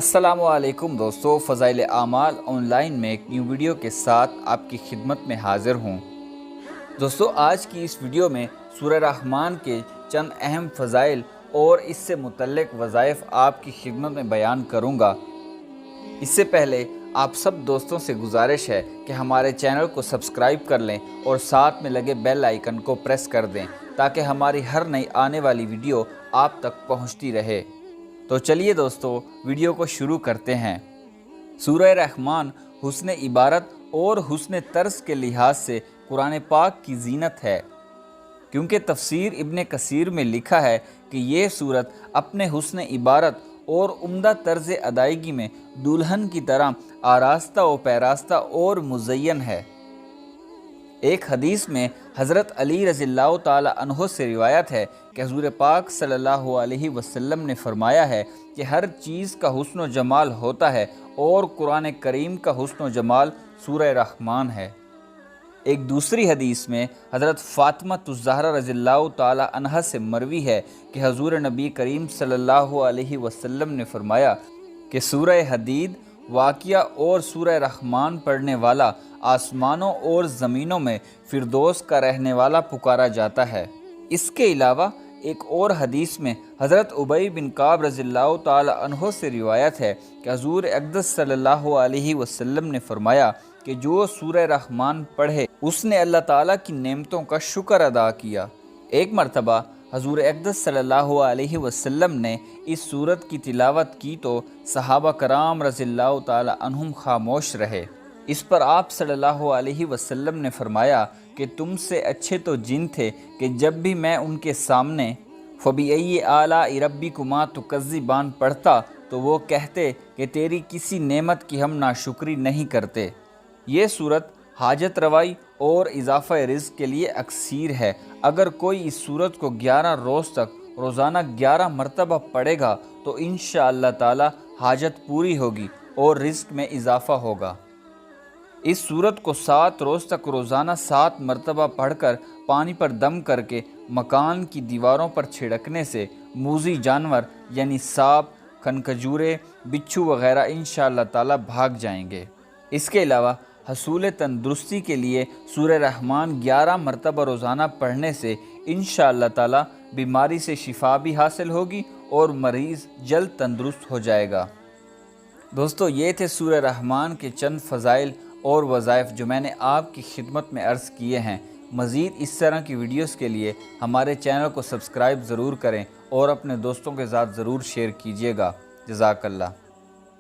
السلام علیکم دوستو، فضائل اعمال آن لائن میں ایک نیو ویڈیو کے ساتھ آپ کی خدمت میں حاضر ہوں۔ دوستو، آج کی اس ویڈیو میں سورہ رحمان کے چند اہم فضائل اور اس سے متعلق وظائف آپ کی خدمت میں بیان کروں گا۔ اس سے پہلے آپ سب دوستوں سے گزارش ہے کہ ہمارے چینل کو سبسکرائب کر لیں اور ساتھ میں لگے بیل آئیکن کو پریس کر دیں تاکہ ہماری ہر نئی آنے والی ویڈیو آپ تک پہنچتی رہے۔ تو چلیے دوستو، ویڈیو کو شروع کرتے ہیں۔ سورہ رحمان حسن عبارت اور حسن طرز کے لحاظ سے قرآن پاک کی زینت ہے، کیونکہ تفسیر ابن کثیر میں لکھا ہے کہ یہ سورت اپنے حسن عبارت اور عمدہ طرز ادائیگی میں دلہن کی طرح آراستہ و پیراستہ اور مزین ہے۔ ایک حدیث میں حضرت علی رضی اللہ تعالی عنہ سے روایت ہے کہ حضور پاک صلی اللہ علیہ وسلم نے فرمایا ہے کہ ہر چیز کا حسن و جمال ہوتا ہے اور قرآن کریم کا حسن و جمال سورہ رحمان ہے۔ ایک دوسری حدیث میں حضرت فاطمہ الزہرا رضی اللہ تعالی عنہا سے مروی ہے کہ حضور نبی کریم صلی اللہ علیہ وسلم نے فرمایا کہ سورہ حدید، واقعہ اور سورہ رحمان پڑھنے والا آسمانوں اور زمینوں میں فردوس کا رہنے والا پکارا جاتا ہے۔ اس کے علاوہ ایک اور حدیث میں حضرت ابی بن کعب رضی اللہ تعالی عنہ سے روایت ہے کہ حضور اقدس صلی اللہ علیہ وسلم نے فرمایا کہ جو سورہ رحمان پڑھے اس نے اللہ تعالیٰ کی نعمتوں کا شکر ادا کیا۔ ایک مرتبہ حضور اقدس صلی اللہ علیہ وسلم نے اس سورت کی تلاوت کی تو صحابہ کرام رضی اللہ تعالی عنہم خاموش رہے۔ اس پر آپ صلی اللہ علیہ وسلم نے فرمایا کہ تم سے اچھے تو جن تھے کہ جب بھی میں ان کے سامنے فَبِأَيِّ آلَاءِ رَبِّكُمَا تُكَذِّبَانِ پڑھتا تو وہ کہتے کہ تیری کسی نعمت کی ہم ناشکری نہیں کرتے۔ یہ سورت حاجت روائی اور اضافہ رزق کے لیے اکثیر ہے۔ اگر کوئی اس سورت کو 11 روز تک روزانہ 11 مرتبہ پڑھے گا تو انشاءاللہ تعالی حاجت پوری ہوگی اور رزق میں اضافہ ہوگا۔ اس سورت کو 7 روز تک روزانہ 7 مرتبہ پڑھ کر پانی پر دم کر کے مکان کی دیواروں پر چھڑکنے سے موذی جانور یعنی سانپ، کھنکھجورے، بچھو وغیرہ انشاءاللہ تعالی بھاگ جائیں گے۔ اس کے علاوہ حصول تندرستی کے لیے سورہ رحمان 11 مرتبہ روزانہ پڑھنے سے انشاءاللہ تعالی بیماری سے شفا بھی حاصل ہوگی اور مریض جلد تندرست ہو جائے گا۔ دوستو، یہ تھے سورہ رحمان کے چند فضائل اور وظائف جو میں نے آپ کی خدمت میں عرض کیے ہیں۔ مزید اس طرح کی ویڈیوز کے لیے ہمارے چینل کو سبسکرائب ضرور کریں اور اپنے دوستوں کے ساتھ ضرور شیئر کیجیے گا۔ جزاک اللہ۔